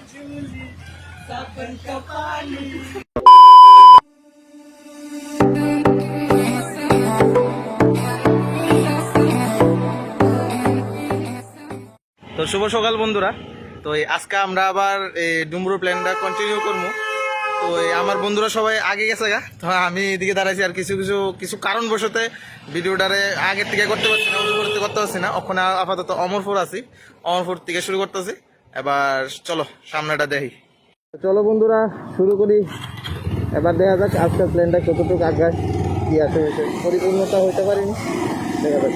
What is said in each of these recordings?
তো শুভ সকাল বন্ধুরা। তো আজকে আমরা আবার এই ডুমরু প্ল্যানটা কন্টিনিউ করবো। তো আমার বন্ধুরা সবাই আগে গেছে গা, তো আমি এদিকে দাঁড়াইছি। আর কিছু কারণবশত ভিডিওটারে আগের থেকে করতে পারছি না, করতে পারছি না। ওখানে আপাতত অমরপুর আছি, অমরপুর থেকে শুরু করতেছি। এবার চলো সামনেটা দেখি। চলো বন্ধুরা শুরু করি। এবার দেখা যাক আজকের প্ল্যানটা কতটুকু আগায়, কি আছে পরিপূর্ণতা হইতে পারিনি, দেখা যাক।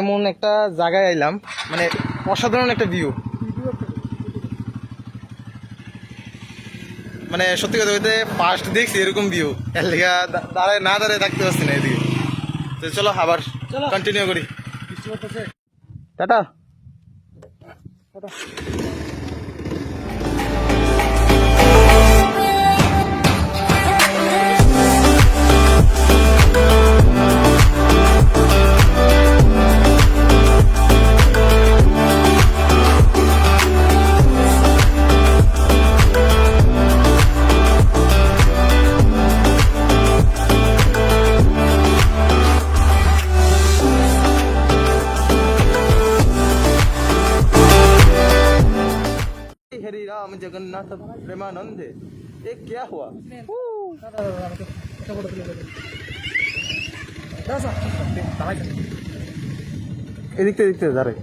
এমন একটা জায়গায় আইলাম, মানে অসাধারণ একটা ভিউ। মানে সত্যি কথা বলতে ফার্স্ট দেখছি এরকম ভিউ, এর লেগে দাঁড়ায় থাকতে পারছি না এদিকে। তো চলো আবার কন্টিনিউ করি। টাটা। हरि राम जगन्नाथ प्रेमानंद, ये क्या हुआ? देखते दारे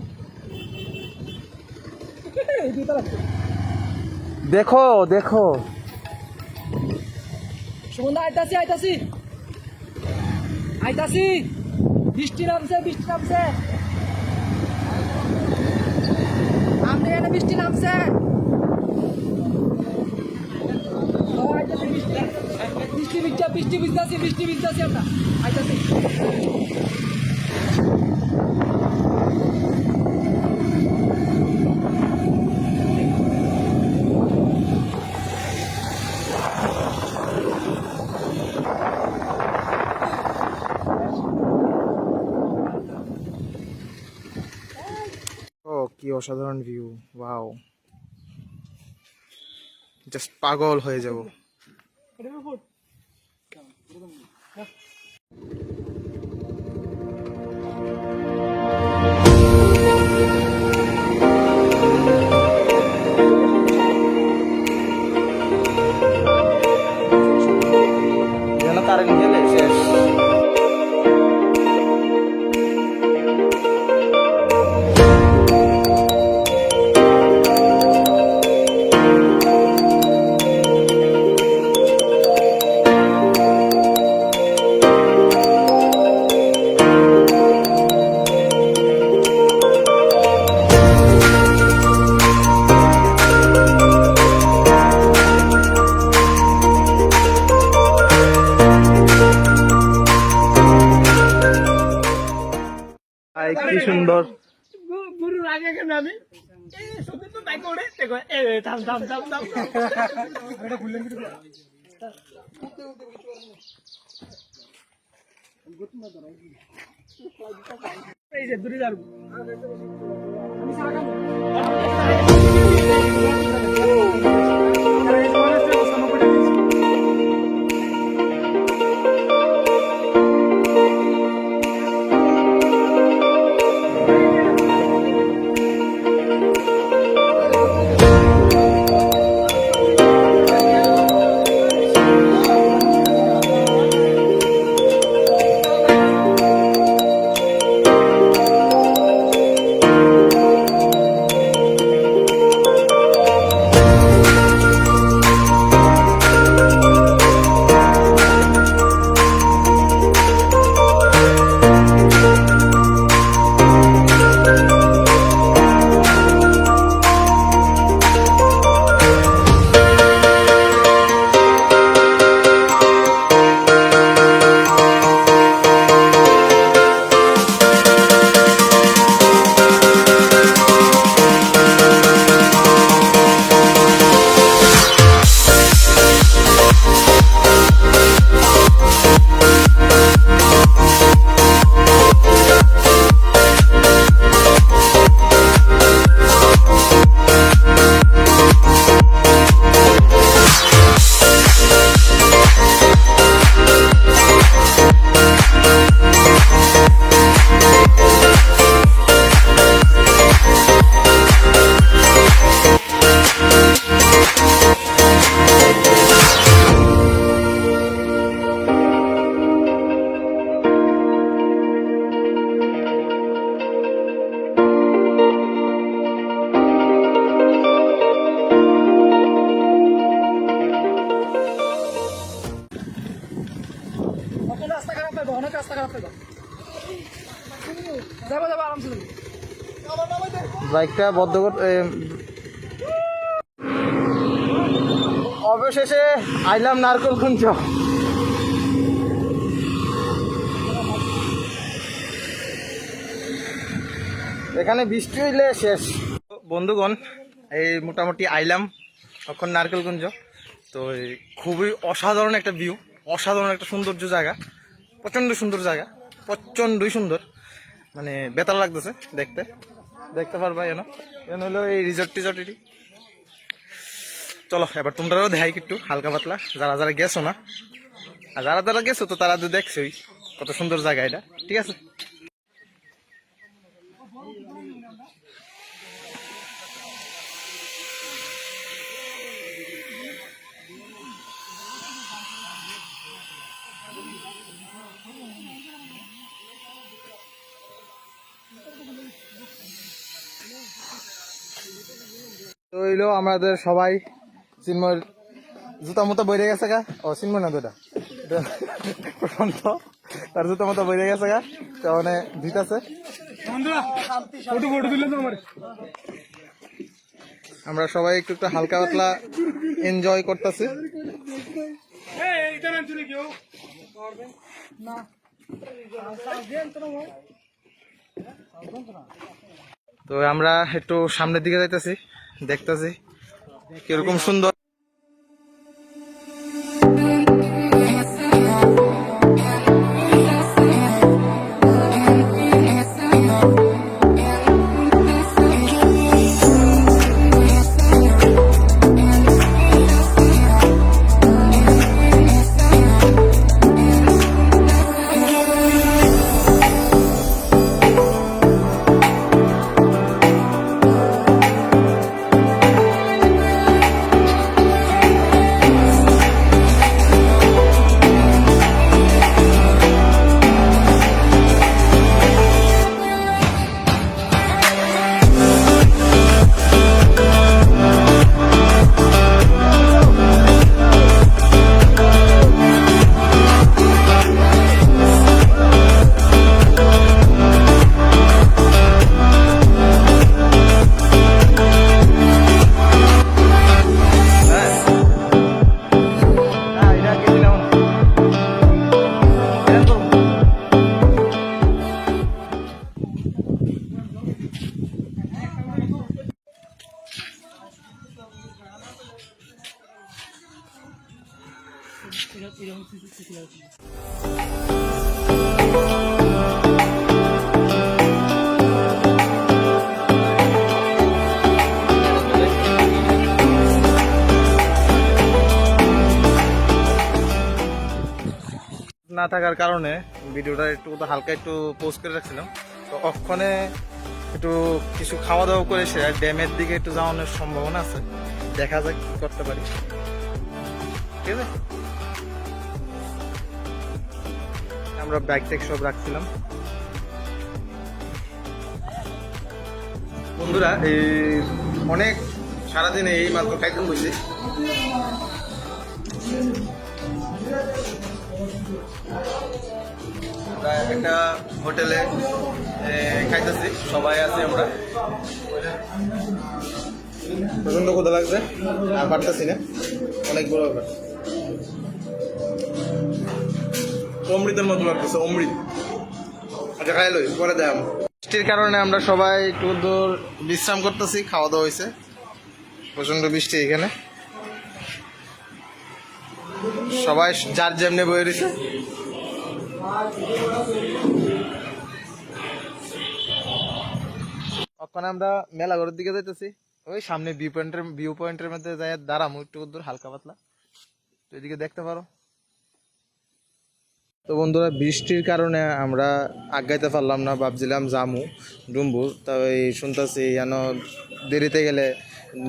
देखो देखो সুমন্দা আইতাছি বৃষ্টি নামছে আমাদের এখানে বৃষ্টি নামছে। বৃষ্টি ভিজতেছি আমরা আইতাছি। কি অসাধারণ ভিউ, ওয়াও, জাস্ট পাগল হয়ে যাব। যেন কারেন্ট গেলে শেষ। কি সুন্দর। গুরুর আগে কেন আমি সত্যি তো তাই করে থাম এই যে দূরে যাবো আমি সারা বাইকটা বদ্ধ অবশেষে আইলাম নারকেলকুঞ্জ। এখানে বৃষ্টি হইলে শেষ। বন্ধুগণ, এই মোটামুটি আইলাম এখন নারকেলকুঞ্জ। তো খুবই অসাধারণ একটা ভিউ, অসাধারণ একটা সৌন্দর্য জায়গা, প্রচণ্ড সুন্দর জায়গা, প্রচণ্ডই সুন্দর, মানে বেতার লাগতেছে দেখতে, দেখতে পারবা। এন হলো এই রিসর্ট টিসর্টেরই। চলো এবার তোমরাও দেখাই একটু হালকা পাতলা, যারা যারা গেছো না, আর যারা যারা গেছো তো তারা তো দেখছোই কত সুন্দর জায়গা এটা। ঠিক আছে, তো হইলো আমাদের সবাই চিন্ময়ের জুতা মতো বইরে গেছে গা। ও চিন্ময় না দুটা প্রশান্ত, তার জুতা মতো বইরে গেছে গা, তো মানে দিতেছে। আমরা সবাই একটু একটু হালকা পাতলা এনজয় করতেছি। তো আমরা একটু সামনের দিকে যাইতেছি, দেখতেছি কিরকম সুন্দর। না থাকার কারণে ভিডিওটা একটু হালকা একটু পোস্ট করে রাখছিলাম। তো ওখানে একটু কিছু খাওয়া দাওয়া করে সে ড্যামের দিকে একটু যাওয়ানোর সম্ভাবনা আছে, দেখা যাক কি করতে পারি। ঠিক আছে, আমরা ব্যাগ ট্যাগ সব রাখছিলাম। বন্ধুরা, এই অনেক সারাদিনে এই মাত্র খাইতে বসে একটা হোটেলে খাইতেছি, সবাই আছি আমরা। প্রচন্ড ক্ষুধা লাগছে আর পারতেছি না, অনেক বড় ব্যাপার। অমৃতের মতো লাগতেছে, অমৃত। আচ্ছা খাই লই, পরে দেয়। বৃষ্টির কারণে আমরা সবাই একটু দূর বিশ্রাম করতেছি, খাওয়া দাওয়া হয়েছে। প্রচন্ড বৃষ্টি এখানে, সবাই যার যেমনি বয়ে রয়েছে। ওখানে আমরা মেলাঘরের দিকে যাইতেছি, ওই সামনে ভিউ পয়েন্টের মধ্যে যাই দাঁড়ামো একটু দূর হালকা পাতলা, তো এদিকে দেখতে পারো। তো বন্ধুরা, বৃষ্টির কারণে আমরা আগাইতে পারলাম না, ভাবছিলাম জামু ডুম্বু, তবে শুনতেছি যেন দেরিতে গেলে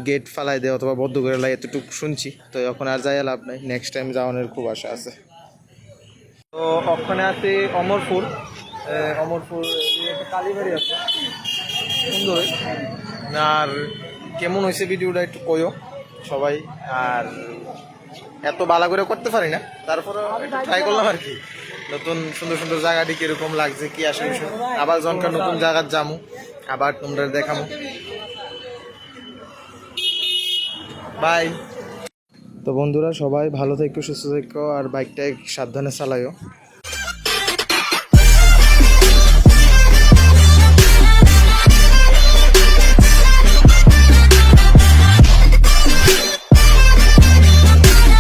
গেট ফালাই দেয় অথবা বদ্ধ করে লাগে, এতটুকু শুনছি। তো এখন আর যাই লাভ নাই, নেক্সট টাইম যাওয়ানোর খুব আশা আছে। তো ওখানে আছে অমরপুর, কালীবাড়ি আছে সুন্দর। আর কেমন হয়েছে ভিডিওটা একটু কইও সবাই। আর এত ভালো করে করতে পারি না, তারপরে ট্রাই করলাম আর কি। নতুন সুন্দর সুন্দর জায়গাটি কিরকম লাগছে, কি আসে আবার জনকার নতুন জায়গার যামু, আবার তোমরা দেখামো। বাই। তো বন্ধুরা সবাই ভালো থেকো, সুস্থ থেকো আর বাইকটা সাবধানে চালাইও।